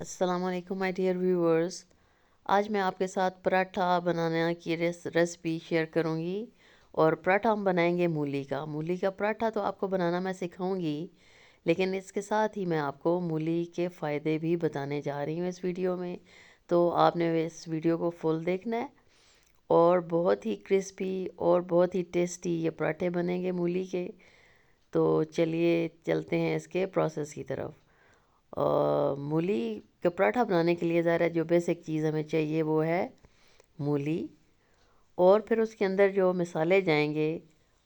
अस्सलामुअलैकुम my dear viewers. आज मैं आपके साथ पराठा बनाने की रेसिपी शेयर करूंगी। और पराठा हम बनाएंगे मूली का पराठा तो आपको बनाना मैं सिखाऊंगी, लेकिन इसके साथ ही मैं आपको मूली के फ़ायदे भी बताने जा रही हूँ इस वीडियो में। तो आपने इस वीडियो को फुल देखना है। और बहुत ही क्रिस्पी और बहुत ही टेस्टी ये पराठे बनेंगे मूली के। तो चलिए चलते हैं इसके प्रोसेस की तरफ। मूली का पराठा बनाने के लिए ज़रा जो बेसिक चीज़ हमें चाहिए वो है मूली। और फिर उसके अंदर जो मसाले जाएंगे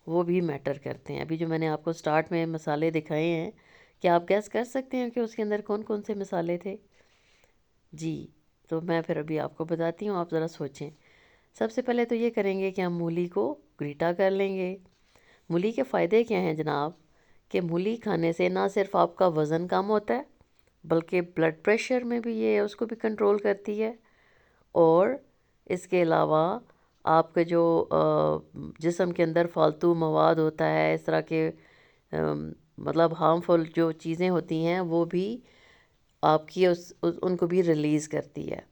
वो भी मैटर करते हैं। अभी जो मैंने आपको स्टार्ट में मसाले दिखाए हैं, क्या आप गैस कर सकते हैं कि उसके अंदर कौन कौन से मसाले थे? जी, तो मैं फिर अभी आपको बताती हूँ, आप ज़रा सोचें। सबसे पहले तो ये करेंगे कि हम मूली को ग्रीटा कर लेंगे। मूली के फ़ायदे क्या हैं जनाब? कि मूली खाने से ना सिर्फ आपका वज़न कम होता है, बल्कि ब्लड प्रेशर में भी ये उसको भी कंट्रोल करती है। और इसके अलावा आपके जो जिस्म के अंदर फालतू मवाद होता है, इस तरह के मतलब हार्मफुल जो चीज़ें होती हैं वो भी आपकी उनको भी रिलीज़ करती है।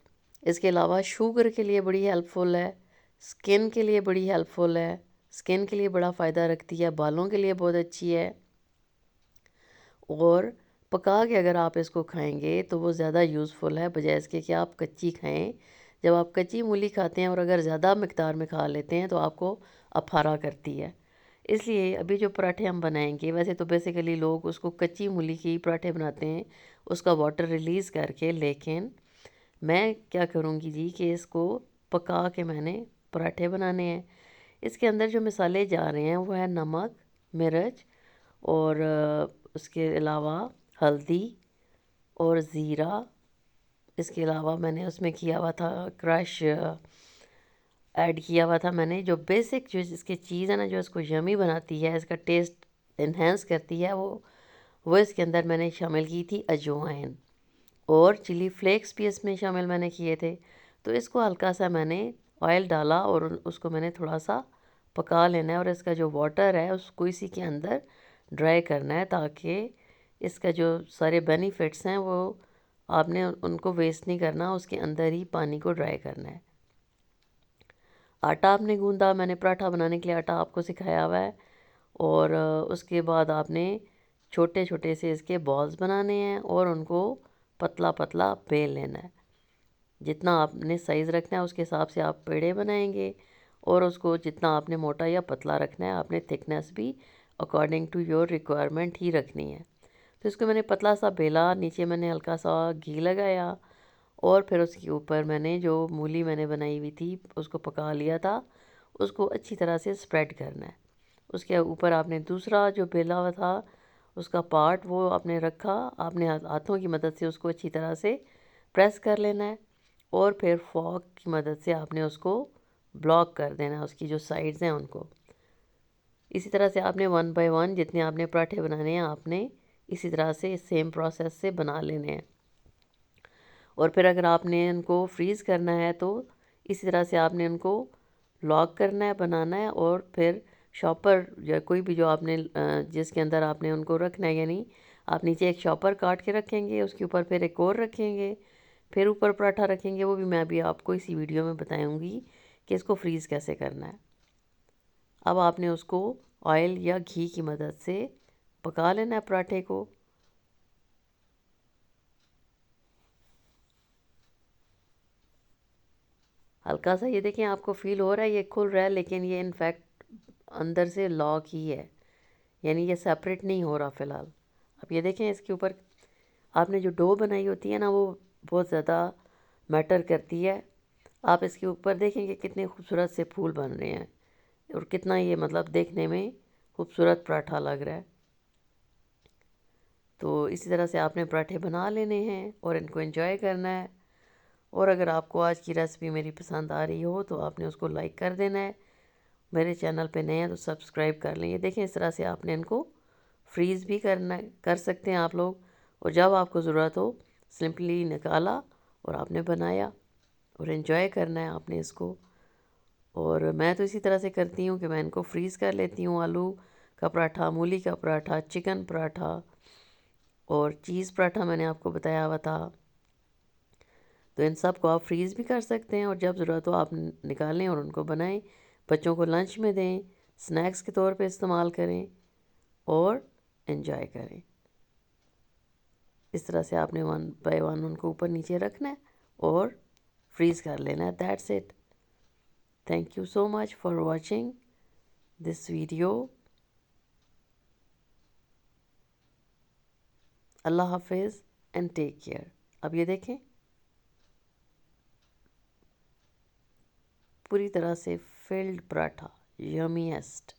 इसके अलावा शुगर के लिए बड़ी हेल्पफुल है, स्किन के लिए बड़ी हेल्पफुल है, स्किन के लिए बड़ा फ़ायदा रखती है, बालों के लिए बहुत अच्छी है। और पका के अगर आप इसको खाएंगे तो वो ज़्यादा यूज़फुल है, बजाय इसके कि आप कच्ची खाएं। जब आप कच्ची मूली खाते हैं और अगर ज़्यादा मिकदार में खा लेते हैं तो आपको अफारा करती है। इसलिए अभी जो पराठे हम बनाएंगे, वैसे तो बेसिकली लोग उसको कच्ची मूली के ही पराठे बनाते हैं, उसका वाटर रिलीज़ करके, लेकिन मैं क्या करूँगी जी कि इसको पका के मैंने पराठे बनाने हैं। इसके अंदर जो मसाले जा रहे हैं वो है नमक, मिर्च और उसके अलावा हल्दी और ज़ीरा। इसके अलावा मैंने उसमें किया हुआ था क्रश, ऐड किया हुआ था मैंने। जो बेसिक जो इसकी चीज़ है ना, जो इसको यमी बनाती है, इसका टेस्ट इन्हेंस करती है, वो इसके अंदर मैंने शामिल की थी अजवाइन। और चिली फ्लेक्स भी इसमें शामिल मैंने किए थे। तो इसको हल्का सा मैंने ऑयल डाला और उसको मैंने थोड़ा सा पका लेना है। और इसका जो वाटर है उसको इसी के अंदर ड्राई करना है, ताकि इसका जो सारे बेनिफिट्स हैं वो आपने उनको वेस्ट नहीं करना, उसके अंदर ही पानी को ड्राई करना है। आटा आपने गूंदा, मैंने पराठा बनाने के लिए आटा आपको सिखाया हुआ है। और उसके बाद आपने छोटे छोटे से इसके बॉल्स बनाने हैं और उनको पतला पतला बेल लेना है। जितना आपने साइज़ रखना है उसके हिसाब से आप पेड़े बनाएंगे। और उसको जितना आपने मोटा या पतला रखना है, आपने थिकनेस भी अकॉर्डिंग टू योर रिक्वायरमेंट ही रखनी है। तो इसको मैंने पतला सा बेला, नीचे मैंने हल्का सा घी लगाया और फिर उसके ऊपर मैंने जो मूली मैंने बनाई हुई थी उसको पका लिया था, उसको अच्छी तरह से स्प्रेड करना है। उसके ऊपर आपने दूसरा जो बेला हुआ था उसका पार्ट वो आपने रखा, आपने हाथों की मदद से उसको अच्छी तरह से प्रेस कर लेना है। और फिर फॉक की मदद से आपने उसको ब्लॉक कर देना है, उसकी जो साइड्स हैं उनको। इसी तरह से आपने वन बाय वन जितने आपने पराठे बनाने हैं, आपने इसी तरह से सेम प्रोसेस से बना लेने हैं। और फिर अगर आपने उनको फ्रीज़ करना है तो इसी तरह से आपने उनको लॉक करना है, बनाना है। और फिर शॉपर या कोई भी जो आपने जिसके अंदर आपने उनको रखना है, यानी आप नीचे एक शॉपर काट के रखेंगे, उसके ऊपर फिर एक और रखेंगे, फिर ऊपर पराठा रखेंगे। वो भी मैं अभी आपको इसी वीडियो में बताऊंगी कि इसको फ्रीज़ कैसे करना है। अब आपने उसको ऑयल या घी की मदद से पका लेना है पराठे को। हल्का सा ये देखें, आपको फील हो रहा है ये खुल रहा है, लेकिन ये इनफैक्ट अंदर से लॉक ही है, यानी ये सेपरेट नहीं हो रहा फ़िलहाल। अब ये देखें, इसके ऊपर आपने जो डो बनाई होती है ना, वो बहुत ज़्यादा मैटर करती है। आप इसके ऊपर देखेंगे कितने खूबसूरत से फूल बन रहे हैं और कितना ये मतलब देखने में खूबसूरत पराठा लग रहा है। तो इसी तरह से आपने पराठे बना लेने हैं और इनको एंजॉय करना है। और अगर आपको आज की रेसिपी मेरी पसंद आ रही हो तो आपने उसको लाइक कर देना है। मेरे चैनल पे नए हैं तो सब्सक्राइब कर लें। ये देखें, इस तरह से आपने इनको फ्रीज़ भी करना कर सकते हैं आप लोग। और जब आपको ज़रूरत हो सिंपली निकाला और आपने बनाया और एंजॉय करना है आपने इसको। और मैं तो इसी तरह से करती हूँ कि मैं इनको फ्रीज़ कर लेती हूँ। आलू का पराठा, मूली का पराठा, चिकन पराठा और चीज़ पराठा मैंने आपको बताया हुआ था। तो इन सब को आप फ्रीज़ भी कर सकते हैं और जब ज़रूरत हो आप निकालें और उनको बनाएं, बच्चों को लंच में दें, स्नैक्स के तौर पे इस्तेमाल करें और एंजॉय करें। इस तरह से आपने 1 बाय 1 उनको ऊपर नीचे रखना है और फ्रीज़ कर लेना है। That's it. Thank you so much for watching this video. अल्लाह हाफिज़ एंड टेक केयर। अब ये देखें, पूरी तरह से फिल्ड पराठा, यमीएस्ट।